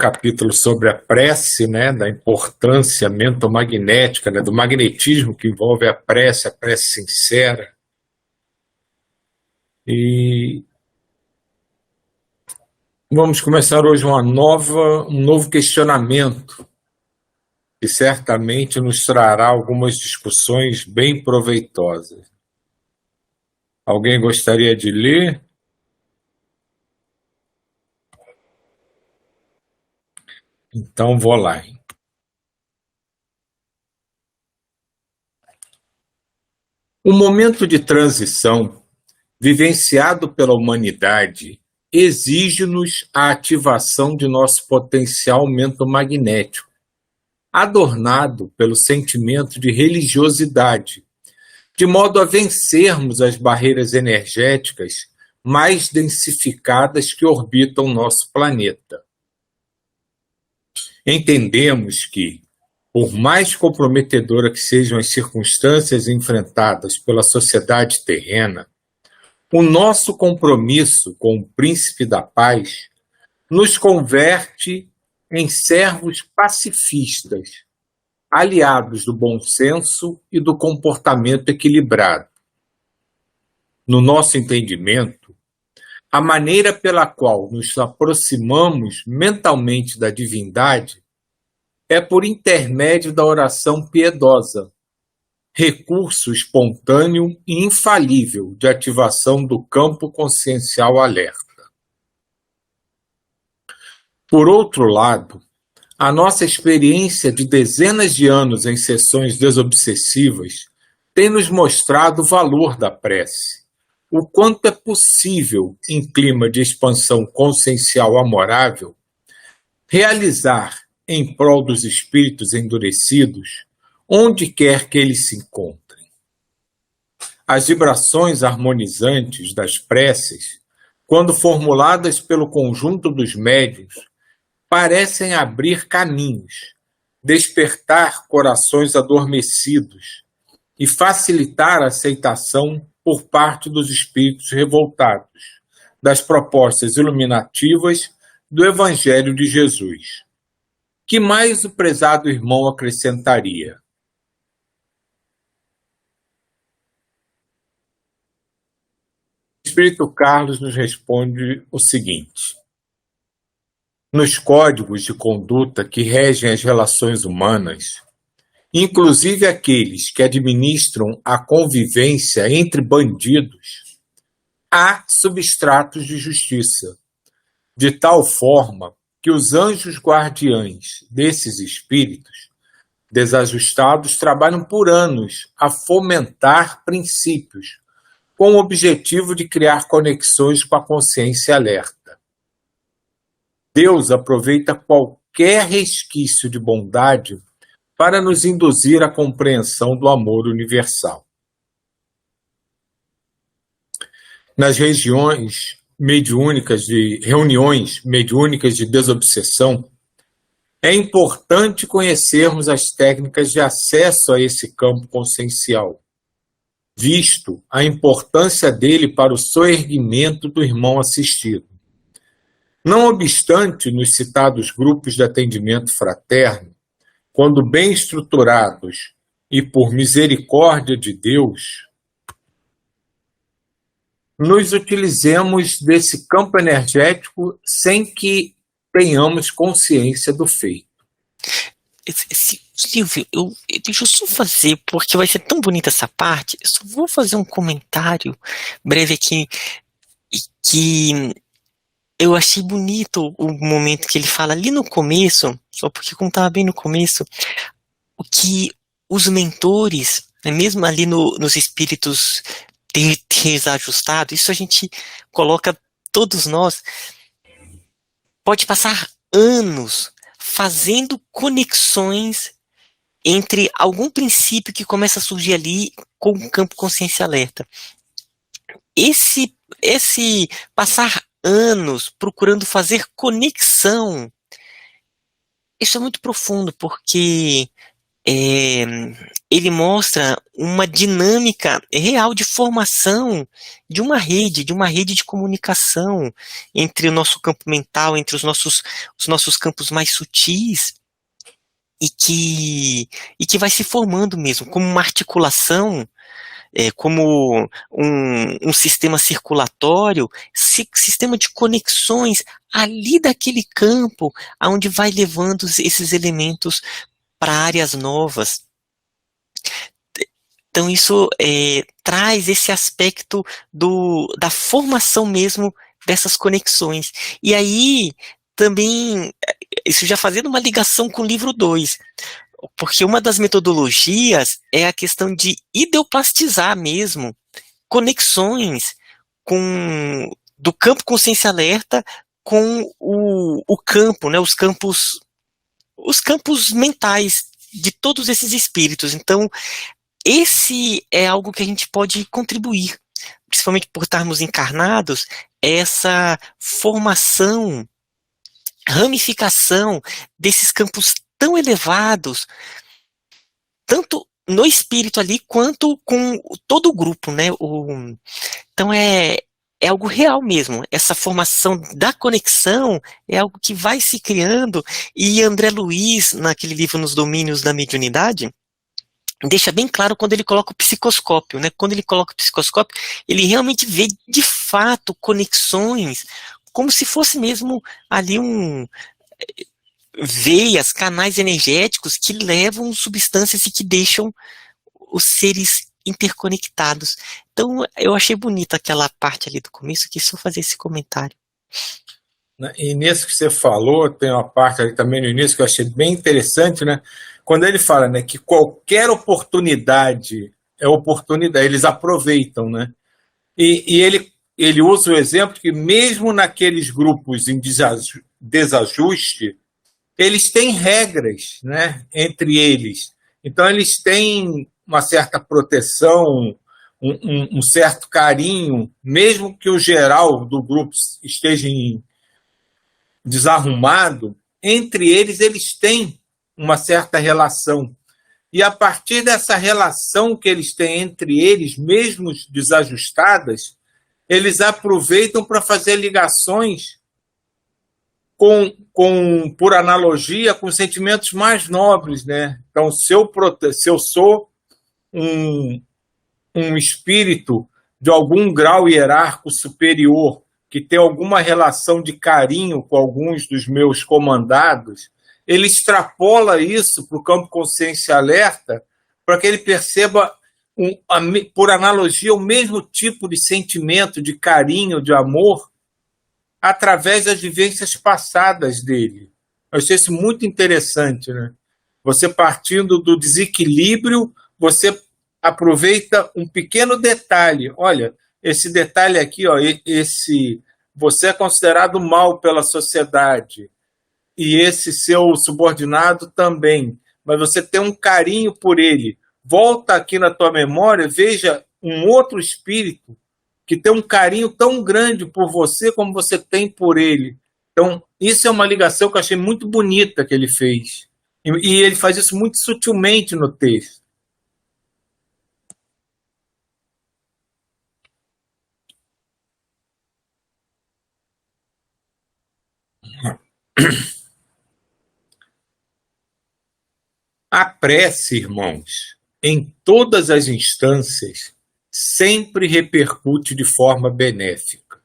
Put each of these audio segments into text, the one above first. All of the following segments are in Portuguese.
capítulo sobre a prece, né, da importância mentomagnética, né, do magnetismo que envolve a prece sincera. E vamos começar hoje um novo questionamento, que certamente nos trará algumas discussões bem proveitosas. Alguém gostaria de ler? Então vou lá. Um momento de transição vivenciado pela humanidade exige-nos a ativação de nosso potencial mentomagnético, adornado pelo sentimento de religiosidade, de modo a vencermos as barreiras energéticas mais densificadas que orbitam nosso planeta. Entendemos que, por mais comprometedora que sejam as circunstâncias enfrentadas pela sociedade terrena, o nosso compromisso com o Príncipe da Paz nos converte em servos pacifistas, aliados do bom senso e do comportamento equilibrado. No nosso entendimento, a maneira pela qual nos aproximamos mentalmente da divindade é por intermédio da oração piedosa, recurso espontâneo e infalível de ativação do campo consciencial alerta. Por outro lado, a nossa experiência de dezenas de anos em sessões desobsessivas tem nos mostrado o valor da prece, o quanto é possível, em clima de expansão consciencial amorável, realizar em prol dos espíritos endurecidos, onde quer que eles se encontrem. As vibrações harmonizantes das preces, quando formuladas pelo conjunto dos médiuns, parecem abrir caminhos, despertar corações adormecidos e facilitar a aceitação por parte dos espíritos revoltados das propostas iluminativas do Evangelho de Jesus. Que mais o prezado irmão acrescentaria? O Espírito Carlos nos responde o seguinte: nos códigos de conduta que regem as relações humanas, inclusive aqueles que administram a convivência entre bandidos, há substratos de justiça, de tal forma que os anjos guardiães desses espíritos desajustados trabalham por anos a fomentar princípios, com o objetivo de criar conexões com a consciência alerta. Deus aproveita qualquer resquício de bondade para nos induzir à compreensão do amor universal. Nas reuniões mediúnicas de desobsessão, é importante conhecermos as técnicas de acesso a esse campo consciencial, visto a importância dele para o soerguimento do irmão assistido. Não obstante, nos citados grupos de atendimento fraterno, quando bem estruturados e por misericórdia de Deus, nos utilizemos desse campo energético sem que tenhamos consciência do feito. Silvio, deixa eu só fazer, porque vai ser tão bonita essa parte, eu só vou fazer um comentário breve aqui, que eu achei bonito o momento que ele fala ali no começo, só porque como estava bem no começo, o que os mentores, né, mesmo ali nos espíritos desajustados, isso a gente coloca, todos nós, pode passar anos fazendo conexões entre algum princípio que começa a surgir ali com o campo consciência alerta. Esse passar anos procurando fazer conexão, isso é muito profundo, porque é, ele mostra uma dinâmica real de formação de uma rede de comunicação entre o nosso campo mental, entre os nossos campos mais sutis, e que vai se formando mesmo, como uma articulação, como um sistema circulatório, sistema de conexões ali daquele campo, aonde vai levando esses elementos para áreas novas. Então isso traz esse aspecto da formação mesmo dessas conexões. E aí também, isso já fazendo uma ligação com o livro 2, porque uma das metodologias é a questão de ideoplastizar mesmo conexões do campo consciência alerta com o campo, né, os campos mentais de todos esses espíritos. Então, esse é algo que a gente pode contribuir, principalmente por estarmos encarnados, essa formação, ramificação desses campos tão elevados, tanto no espírito ali, quanto com todo o grupo, né? Então é algo real mesmo. Essa formação da conexão é algo que vai se criando, e André Luiz, naquele livro Nos Domínios da Mediunidade, deixa bem claro quando ele coloca o psicoscópio, né? Quando ele coloca o psicoscópio, ele realmente vê de fato conexões, como se fosse mesmo ali veias, canais energéticos que levam substâncias e que deixam os seres interconectados. Então, eu achei bonita aquela parte ali do começo, quis só fazer esse comentário. E nisso que você falou, tem uma parte ali também no início que eu achei bem interessante, né? Quando ele fala, né, que qualquer oportunidade é oportunidade, eles aproveitam, né? E ele usa o exemplo que mesmo naqueles grupos em desajuste, eles têm regras, né, entre eles. Então, eles têm uma certa proteção, um certo carinho, mesmo que o geral do grupo esteja desarrumado, entre eles têm uma certa relação. E a partir dessa relação que eles têm entre eles, mesmo desajustadas, eles aproveitam para fazer ligações por analogia, com sentimentos mais nobres, né? Então, se eu sou um espírito de algum grau hierárquico superior, que tem alguma relação de carinho com alguns dos meus comandados, ele extrapola isso para o campo consciência alerta, para que ele perceba, por analogia, o mesmo tipo de sentimento, de carinho, de amor, através das vivências passadas dele. Eu achei isso muito interessante, né? Você partindo do desequilíbrio, você aproveita um pequeno detalhe. Olha, esse detalhe aqui, ó, você é considerado mal pela sociedade, e esse seu subordinado também, mas você tem um carinho por ele. Volta aqui na tua memória, veja um outro espírito que tem um carinho tão grande por você como você tem por ele. Então, isso é uma ligação que eu achei muito bonita que ele fez. E ele faz isso muito sutilmente no texto. A prece, irmãos, em todas as instâncias, sempre repercute de forma benéfica.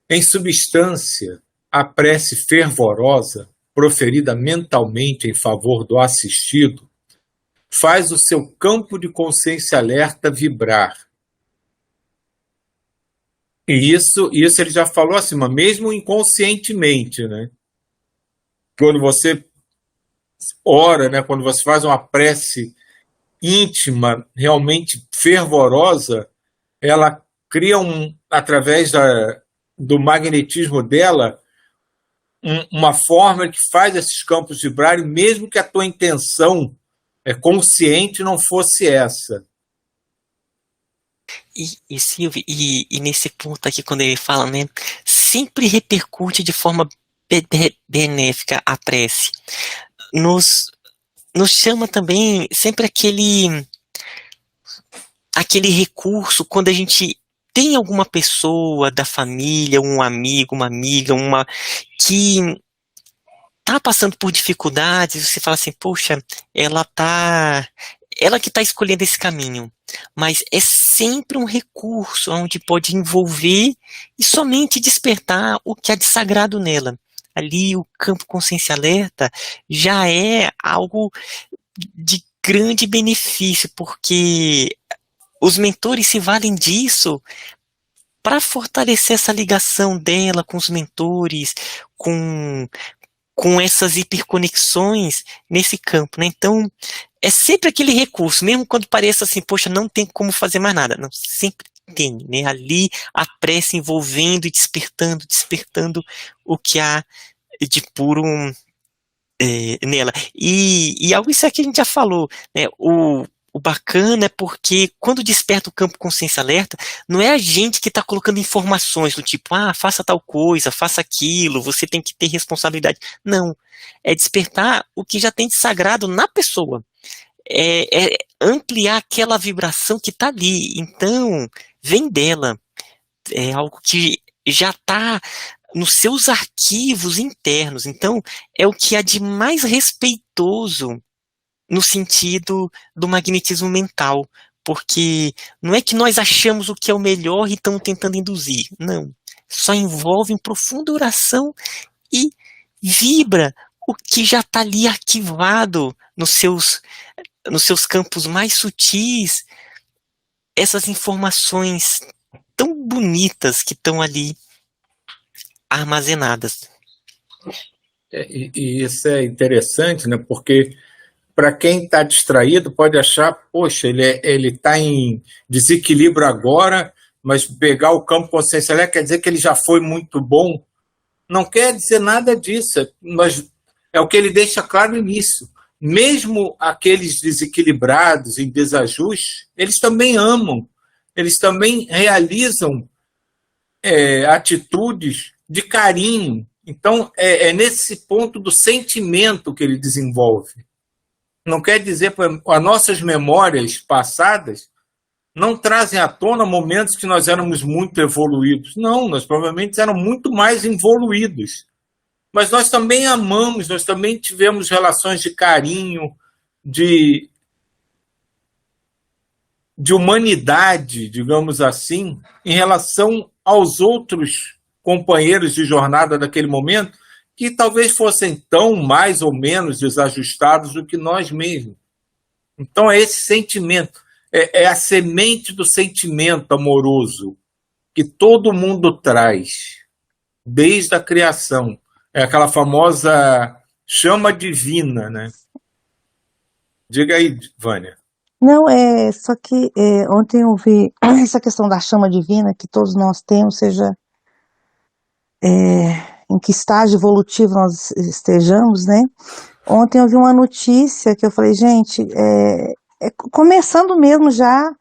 Em substância, a prece fervorosa, proferida mentalmente em favor do assistido, faz o seu campo de consciência alerta vibrar. E isso ele já falou assim, mas mesmo inconscientemente, né? Quando você ora, né? Quando você faz uma prece íntima, realmente fervorosa, ela cria através do magnetismo dela, uma forma que faz esses campos vibrarem, mesmo que a tua intenção consciente não fosse essa. E Silvio, e nesse ponto aqui, quando ele fala, né, sempre repercute de forma benéfica a prece. nos chama também sempre aquele recurso quando a gente tem alguma pessoa da família, um amigo, uma amiga, que tá passando por dificuldades, você fala assim, poxa, ela que está escolhendo esse caminho, mas é sempre um recurso onde pode envolver e somente despertar o que há de sagrado nela. Ali o campo consciência alerta já é algo de grande benefício, porque os mentores se valem disso para fortalecer essa ligação dela com os mentores, com essas hiperconexões nesse campo, né? Então, é sempre aquele recurso, mesmo quando pareça assim, poxa, não tem como fazer mais nada. Não, sempre tem, né? Ali a prece envolvendo e despertando o que há de puro nela. E algo isso é que a gente já falou, né? O bacana é porque quando desperta o campo consciência alerta, não é a gente que está colocando informações do tipo, faça tal coisa, faça aquilo, você tem que ter responsabilidade. Não. É despertar o que já tem de sagrado na pessoa. É ampliar aquela vibração que está ali. Então, vem dela. É algo que já está nos seus arquivos internos. Então, é o que há de mais respeitoso no sentido do magnetismo mental, porque não é que nós achamos o que é o melhor e estamos tentando induzir, não, só envolve em profunda oração e vibra o que já está ali arquivado nos seus campos mais sutis, essas informações tão bonitas que estão ali armazenadas. E isso é interessante, né? Porque para quem está distraído pode achar, poxa, ele está em desequilíbrio agora, mas pegar o campo consciencial quer dizer que ele já foi muito bom. Não quer dizer nada disso, mas é o que ele deixa claro no início. Mesmo aqueles desequilibrados, em desajuste, eles também amam, eles também realizam atitudes de carinho. Então, é nesse ponto do sentimento que ele desenvolve. Não quer dizer que as nossas memórias passadas não trazem à tona momentos que nós éramos muito evoluídos. Não, nós provavelmente éramos muito mais evoluídos. Mas nós também amamos, nós também tivemos relações de carinho, de humanidade, digamos assim, em relação aos outros companheiros de jornada daquele momento, que talvez fossem tão mais ou menos desajustados do que nós mesmos. Então é esse sentimento, é a semente do sentimento amoroso que todo mundo traz, desde a criação. É aquela famosa chama divina, né? Diga aí, Vânia. Não, só que ontem eu vi essa questão da chama divina que todos nós temos, seja em que estágio evolutivo nós estejamos, né? Ontem eu vi uma notícia que eu falei, gente, começando mesmo já,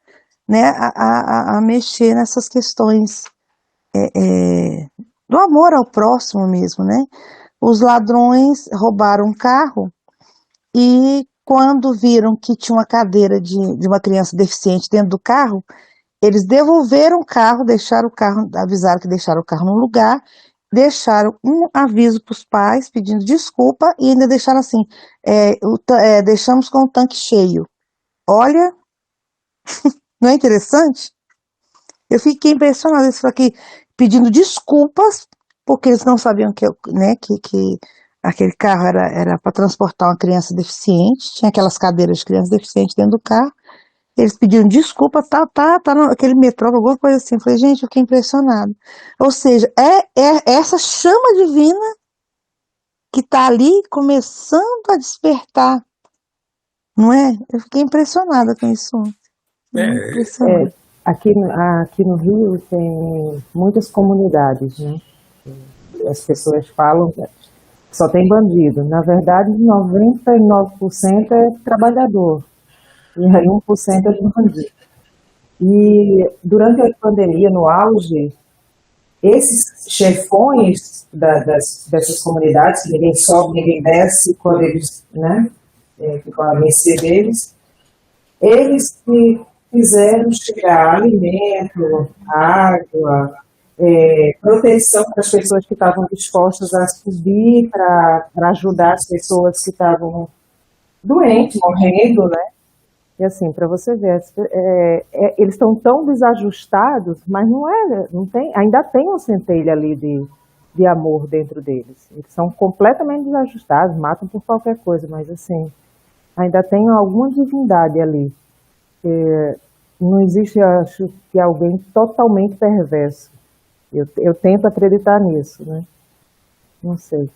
né, a mexer nessas questões do amor ao próximo mesmo, né? Os ladrões roubaram um carro e quando viram que tinha uma cadeira de uma criança deficiente dentro do carro, eles devolveram o carro, deixaram o carro, avisaram que deixaram o carro no lugar, deixaram um aviso para os pais pedindo desculpa e ainda deixaram assim, deixamos com o tanque cheio. Olha, não é interessante? Eu fiquei impressionada, eles falaram aqui pedindo desculpas porque eles não sabiam que aquele carro era para transportar uma criança deficiente, tinha aquelas cadeiras de criança deficiente dentro do carro. Eles pediram desculpa, tá naquele metrô, alguma coisa assim. Eu falei, gente, eu fiquei impressionado. Ou seja, é essa chama divina que está ali começando a despertar, não é? Eu fiquei impressionada com isso. Aqui no Rio tem muitas comunidades, né? As pessoas falam que só tem bandido. Na verdade, 99% é trabalhador. E aí 1% é de bandido. E durante a pandemia, no auge, esses chefões dessas comunidades, que ninguém sobe, ninguém desce, quando eles, né, ficam à mercê deles, eles que fizeram chegar alimento, água, proteção para as pessoas que estavam dispostas a subir para ajudar as pessoas que estavam doentes, morrendo, né? E assim, para você ver, eles estão tão desajustados, mas não tem, ainda tem uma centelha ali de amor dentro deles. Eles são completamente desajustados, matam por qualquer coisa, mas assim, ainda tem alguma divindade ali. Não existe, acho, que alguém totalmente perverso. Eu tento acreditar nisso, né? Não sei.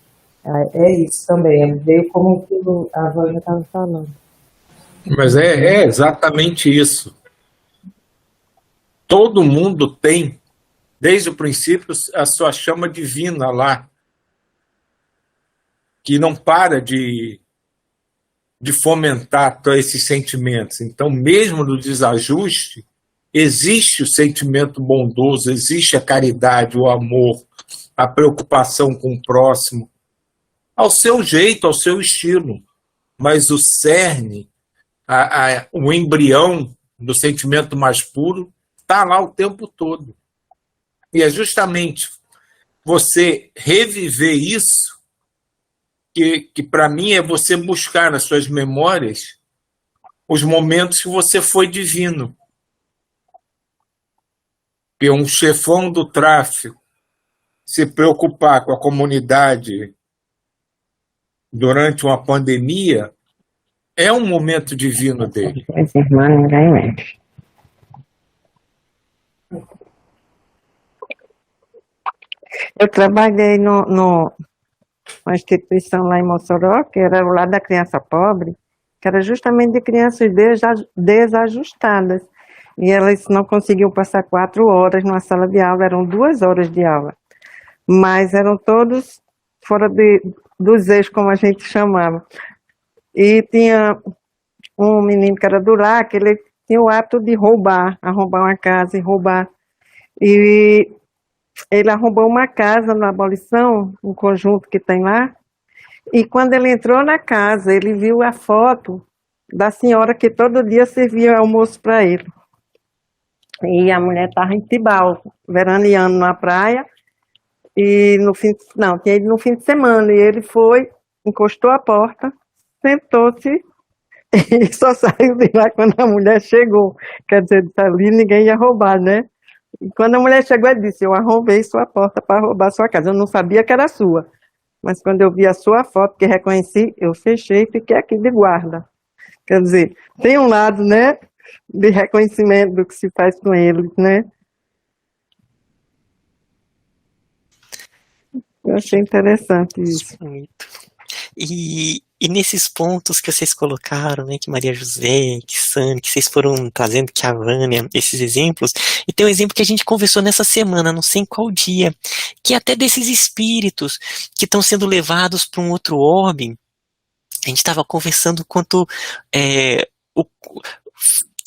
É isso também, veio como a Vânia estava falando. Mas é exatamente isso. Todo mundo tem, desde o princípio, a sua chama divina lá, que não para de fomentar todos esses sentimentos. Então, mesmo no desajuste, existe o sentimento bondoso, existe a caridade, o amor, a preocupação com o próximo, ao seu jeito, ao seu estilo. Mas o cerne, o embrião do sentimento mais puro, está lá o tempo todo. E é justamente você reviver isso que para mim é você buscar nas suas memórias os momentos que você foi divino. Que um chefão do tráfico se preocupar com a comunidade durante uma pandemia é um momento divino dele. Esse irmão ninguém mexe. Eu trabalhei numa instituição lá em Mossoró, que era o lado da criança pobre, que era justamente de crianças desajustadas. E elas não conseguiam passar 4 horas numa sala de aula, eram 2 horas de aula. Mas eram todos fora dos eixos, como a gente chamava. E tinha um menino que era do lar, que ele tinha o hábito de arrombar uma casa e roubar. E ele arrombou uma casa na abolição, um conjunto que tem lá, e quando ele entrou na casa, ele viu a foto da senhora que todo dia servia almoço para ele. E a mulher estava em Tibau, veraneando na praia, e tinha ido no fim de semana, e ele foi, encostou a porta, sentou-se e só saiu de lá quando a mulher chegou. Quer dizer, ali ninguém ia roubar, né? E quando a mulher chegou, ele disse: eu arrombei sua porta para roubar sua casa. Eu não sabia que era sua. Mas quando eu vi a sua foto, que reconheci, eu fechei e fiquei aqui de guarda. Quer dizer, tem um lado, né, de reconhecimento do que se faz com eles, né? Eu achei interessante isso. Muito. E nesses pontos que vocês colocaram, né, que Maria José, que Sani, que vocês foram trazendo, que a Vânia, esses exemplos, e tem um exemplo que a gente conversou nessa semana, não sei em qual dia, que é até desses espíritos que estão sendo levados para um outro orbe. A gente estava conversando quanto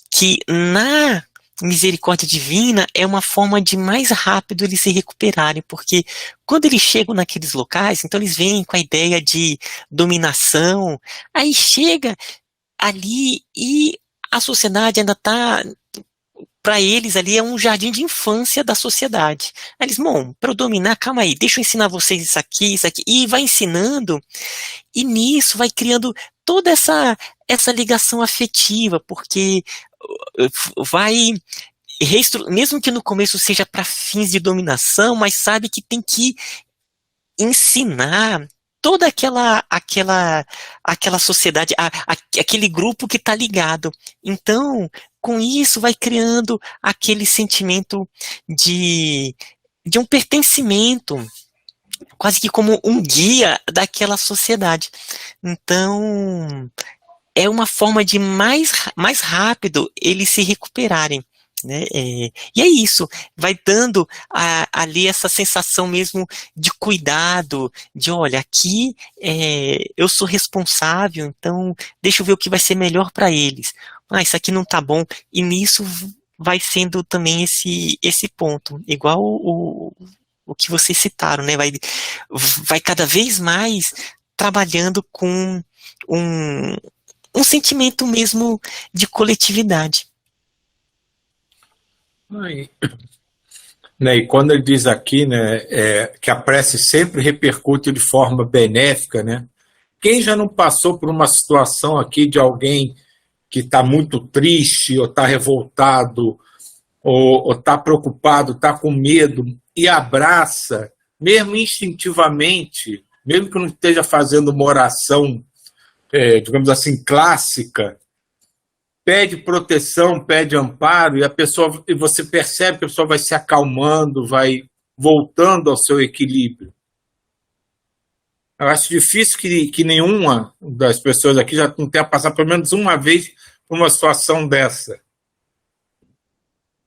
que na misericórdia divina é uma forma de mais rápido eles se recuperarem, porque quando eles chegam naqueles locais, então eles vêm com a ideia de dominação, aí chega ali e a sociedade ainda está, para eles ali é um jardim de infância da sociedade. Aí eles, bom, para eu dominar, calma aí, deixa eu ensinar vocês isso aqui, e vai ensinando, e nisso vai criando toda essa ligação afetiva, porque vai, mesmo que no começo seja para fins de dominação, mas sabe que tem que ensinar toda aquela sociedade, aquele grupo que está ligado. Então, com isso vai criando aquele sentimento de um pertencimento, quase que como um guia daquela sociedade. Então, é uma forma de mais rápido eles se recuperarem, né? E é isso, vai dando ali essa sensação mesmo de cuidado, de olha, aqui eu sou responsável, então deixa eu ver o que vai ser melhor para eles. Isso aqui não tá bom, e nisso vai sendo também esse ponto, igual o que vocês citaram, né? Vai cada vez mais trabalhando com um sentimento mesmo de coletividade. Aí, né, e quando ele diz aqui, né, que a prece sempre repercute de forma benéfica, né? Quem já não passou por uma situação aqui de alguém que está muito triste, ou está revoltado, ou está preocupado, está com medo, e abraça, mesmo instintivamente, mesmo que não esteja fazendo uma oração, digamos assim, clássica, pede proteção, pede amparo, e você percebe que a pessoa vai se acalmando, vai voltando ao seu equilíbrio. Eu acho difícil que nenhuma das pessoas aqui já não tenha passado pelo menos uma vez por uma situação dessa.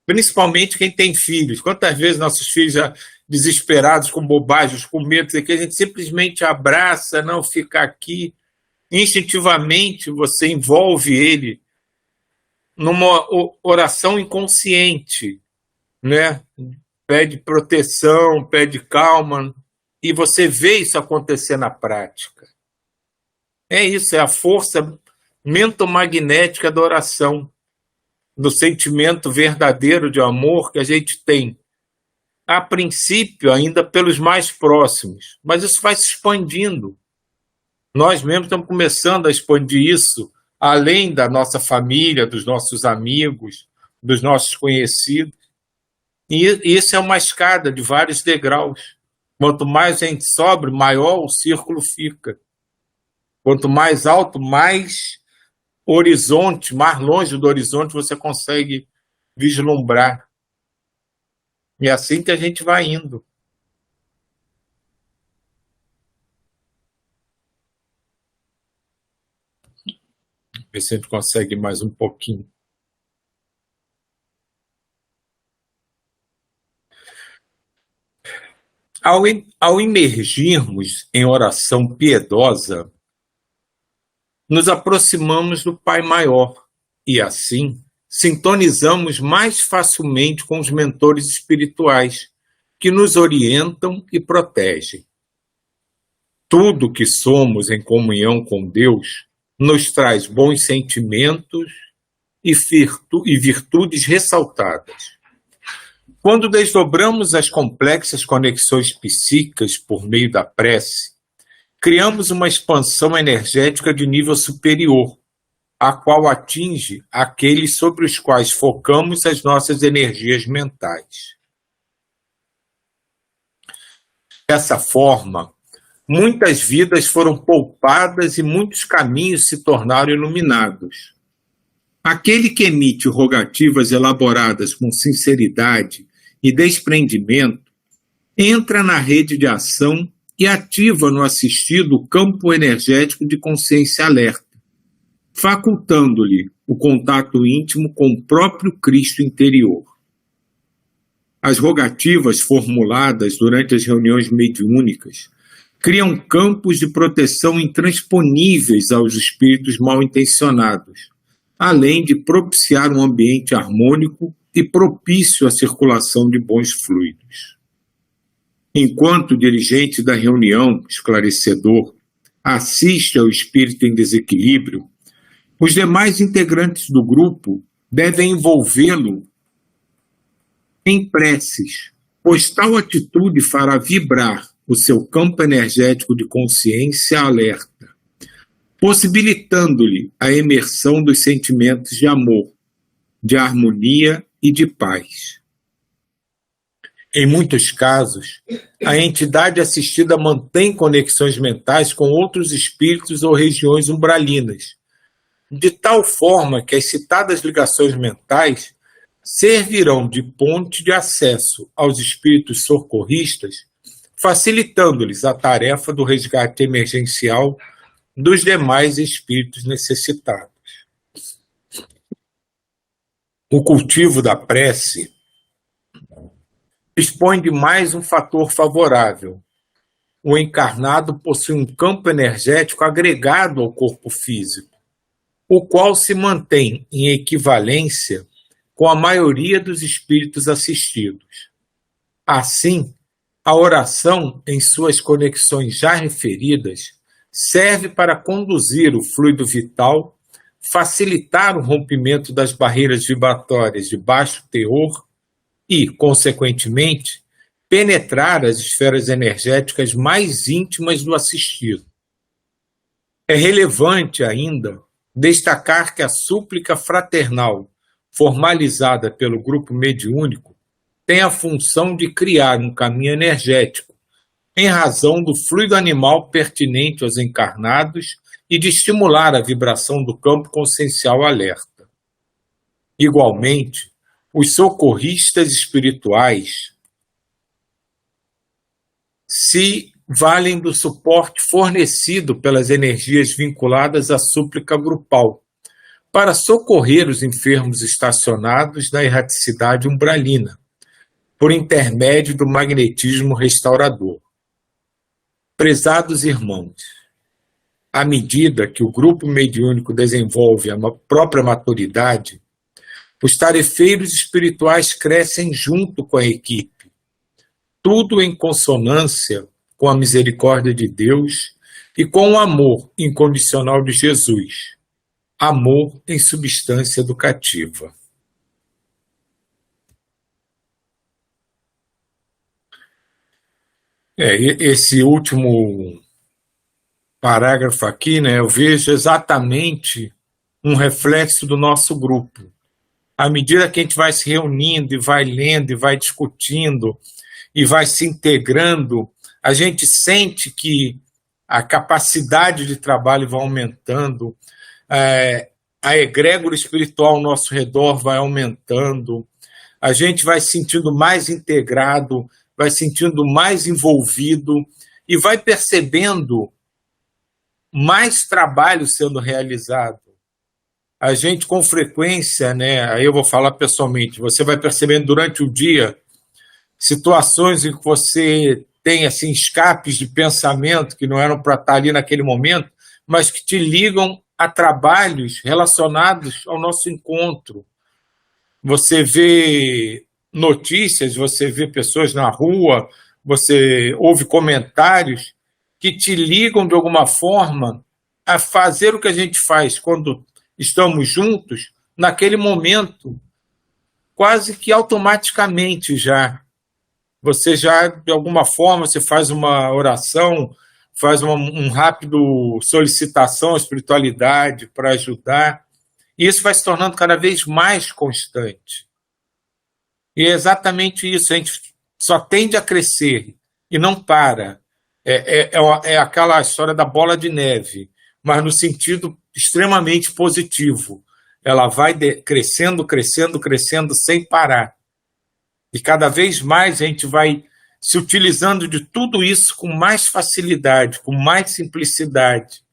Principalmente quem tem filhos. Quantas vezes nossos filhos já desesperados, com bobagens, com medo, que a gente simplesmente abraça, não fica aqui. Instintivamente você envolve ele numa oração inconsciente, né? Pede proteção, pede calma, e você vê isso acontecer na prática. É isso, é a força mentomagnética da oração, do sentimento verdadeiro de amor que a gente tem, a princípio ainda pelos mais próximos, mas isso vai se expandindo. Nós mesmos estamos começando a expandir isso além da nossa família, dos nossos amigos, dos nossos conhecidos. E isso é uma escada de vários degraus. Quanto mais a gente sobe, maior o círculo fica. Quanto mais alto, mais horizonte, mais longe do horizonte você consegue vislumbrar. E é assim que a gente vai indo. Ver se a gente consegue mais um pouquinho. Ao imergirmos em oração piedosa, nos aproximamos do Pai Maior e, assim, sintonizamos mais facilmente com os mentores espirituais que nos orientam e protegem. Tudo que somos em comunhão com Deus nos traz bons sentimentos e virtudes ressaltadas. Quando desdobramos as complexas conexões psíquicas por meio da prece, criamos uma expansão energética de nível superior, a qual atinge aqueles sobre os quais focamos as nossas energias mentais. Dessa forma, muitas vidas foram poupadas e muitos caminhos se tornaram iluminados. Aquele que emite rogativas elaboradas com sinceridade e desprendimento entra na rede de ação e ativa no assistido o campo energético de consciência alerta, facultando-lhe o contato íntimo com o próprio Cristo interior. As rogativas formuladas durante as reuniões mediúnicas criam campos de proteção intransponíveis aos espíritos mal intencionados, além de propiciar um ambiente harmônico e propício à circulação de bons fluidos. Enquanto o dirigente da reunião, esclarecedor, assiste ao espírito em desequilíbrio, os demais integrantes do grupo devem envolvê-lo em preces, pois tal atitude fará vibrar o seu campo energético de consciência alerta, possibilitando-lhe a emersão dos sentimentos de amor, de harmonia e de paz. Em muitos casos, a entidade assistida mantém conexões mentais com outros espíritos ou regiões umbralinas, de tal forma que as citadas ligações mentais servirão de ponte de acesso aos espíritos socorristas, facilitando-lhes a tarefa do resgate emergencial dos demais espíritos necessitados. O cultivo da prece dispõe de mais um fator favorável. O encarnado possui um campo energético agregado ao corpo físico, o qual se mantém em equivalência com a maioria dos espíritos assistidos. Assim, a oração, em suas conexões já referidas, serve para conduzir o fluido vital facilitar o rompimento das barreiras vibratórias de baixo teor e, consequentemente, penetrar as esferas energéticas mais íntimas do assistido. É relevante ainda destacar que a súplica fraternal, formalizada pelo grupo mediúnico, tem a função de criar um caminho energético, em razão do fluido animal pertinente aos encarnados e de estimular a vibração do campo consciencial alerta. Igualmente, os socorristas espirituais se valem do suporte fornecido pelas energias vinculadas à súplica grupal para socorrer os enfermos estacionados na erraticidade umbralina, por intermédio do magnetismo restaurador. Prezados irmãos, à medida que o grupo mediúnico desenvolve a própria maturidade, os tarefeiros espirituais crescem junto com a equipe, tudo em consonância com a misericórdia de Deus e com o amor incondicional de Jesus, amor em substância educativa. Esse último parágrafo aqui, né, eu vejo exatamente um reflexo do nosso grupo. À medida que a gente vai se reunindo e vai lendo e vai discutindo e vai se integrando, a gente sente que a capacidade de trabalho vai aumentando, a egrégora espiritual ao nosso redor vai aumentando, a gente vai se sentindo mais integrado, vai se sentindo mais envolvido e vai percebendo mais trabalho sendo realizado. A gente, com frequência, né, aí eu vou falar pessoalmente, você vai percebendo durante o dia situações em que você tem assim, escapes de pensamento que não eram para estar ali naquele momento, mas que te ligam a trabalhos relacionados ao nosso encontro. Você vê notícias, você vê pessoas na rua, você ouve comentários que te ligam de alguma forma a fazer o que a gente faz quando estamos juntos, naquele momento, quase que automaticamente já. Você já, de alguma forma, você faz uma oração, faz um rápido solicitação à espiritualidade para ajudar, e isso vai se tornando cada vez mais constante. E é exatamente isso, a gente só tende a crescer e não para. É aquela história da bola de neve, mas no sentido extremamente positivo. Ela vai crescendo, crescendo, crescendo sem parar. E cada vez mais a gente vai se utilizando de tudo isso com mais facilidade, com mais simplicidade.